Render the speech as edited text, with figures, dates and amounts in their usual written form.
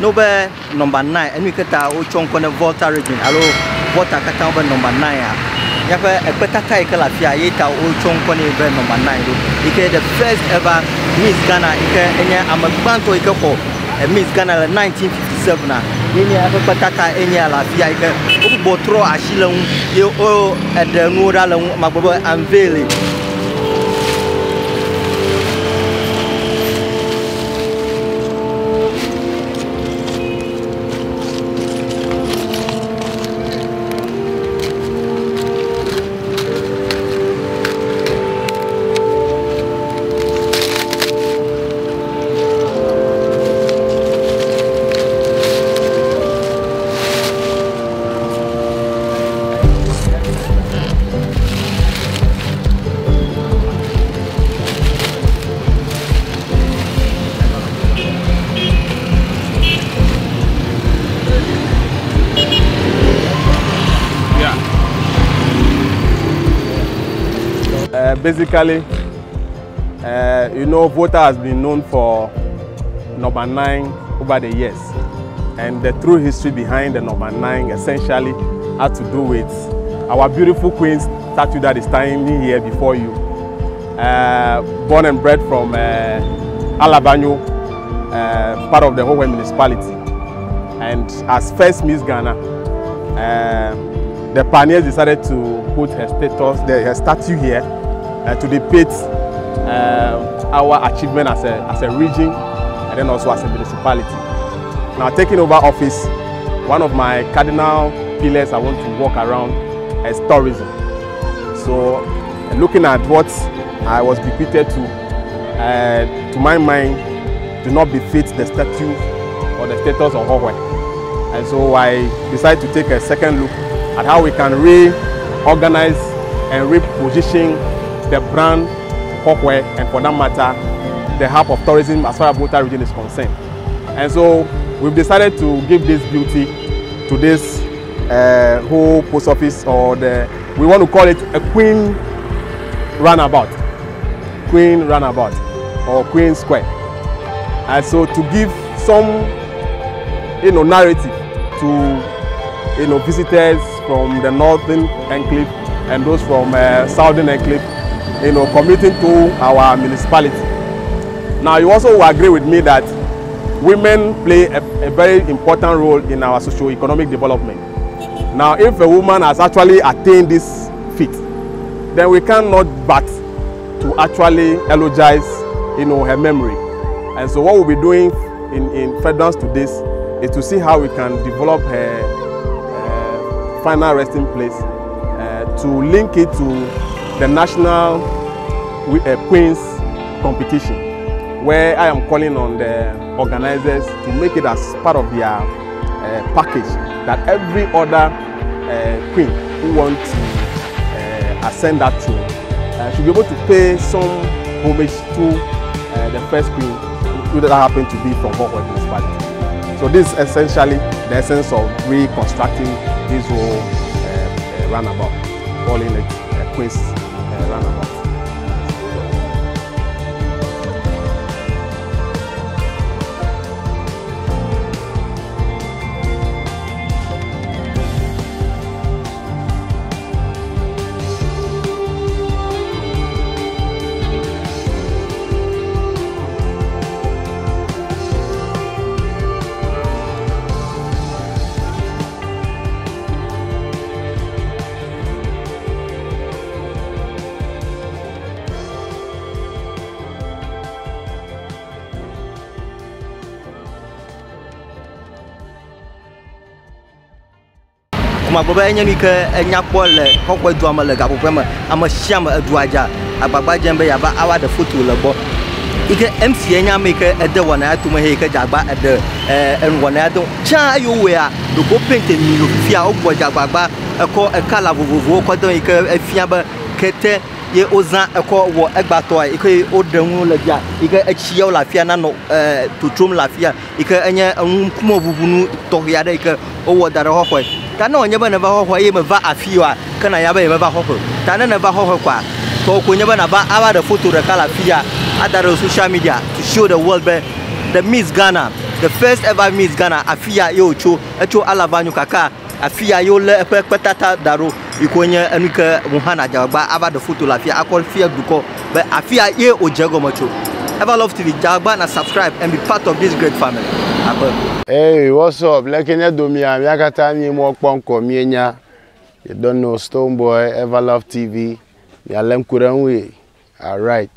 no be number 9 and we kata o chonko na Volta region alo Volta kata be number 9 ya yafa ekpetata ikala fia yeta o chonko ni be number 9 do ike the first ever Miss Ghana ike enya amagbanto ike ko Miss Ghana 1957 na yini ekpetata enya la fia ike obotro ashilon ye o edenu dala magbobo unveil. Basically, you know, Volta has been known for number 9 over the years, and the true history behind the number 9 essentially had to do with our beautiful queen statue that is standing here before you. Born and bred from Alabanyo, part of the Hohoe municipality, and as first Miss Ghana, the pioneers decided to put her statue here to depict our achievement as a region and then also as a municipality. Now, taking over office, one of my cardinal pillars I want to walk around is tourism. So, looking at what I was bequeathed to my mind, do not befit the statue or the status of Hohoe. And so I decided to take a second look at how we can reorganize and reposition the brand Hohoe, and for that matter, the hub of tourism as far as Volta region is concerned. And so we've decided to give this beauty to this whole post office, or we want to call it a Queen Runabout or Queen Square. And so to give some, narrative to, visitors from the northern enclave and those from southern enclave, committing to our municipality. Now, you also will agree with me that women play a very important role in our socio-economic development. Now, if a woman has actually attained this feat, then we cannot but to actually eulogize, her memory. And so what we'll be doing in furtherance to this is to see how we can develop her final resting place, to link it to the national Queens competition, where I am calling on the organizers to make it as part of their package, that every other queen who wants to ascend that throne should be able to pay some homage to the first queen who that happened to be from Hohoe municipality. So this is essentially the essence of reconstructing this whole runabout, calling it Queen's Runabout. Ma boba enya ni ke enya pole kokwe du amale ga popema amasham aduaja agbagba jembe ya ba awa de photo le bo ike MC enya me ke ede wona atuma he ke jagba ede en wona ado cha yo we a do go paint ni lo fia ogbo jagbagba eko ekala vovovo ko don ike afia ba kete ye ozan eko wo egbato ike odanwu le dia ike achia la fia na no tutrum la fia ike enya nkumo bubunu to ya de ike owo dare Hohoe tana onye ba na ba Hohoe ye me va afiwa kana ya ba ye me va Hohoe tana na ba Hohoe kwa to ko nye ba na ba awa the photo de kala fia other social media to show the world the Miss Ghana the first ever Miss Ghana afia yo echo alavanyu kaka afia yo le petata daro ikonye enuke muhana jagba aba the photo la fia akol fia duko but afia ye ojego macho. Everlove TV jagba na subscribe and be part of this great family. Hey, what's up? Lekenya domia miakata ni mo kponko mienya. You don't know Stoneboy, Everlove TV. Ya lem kuranwe. All right.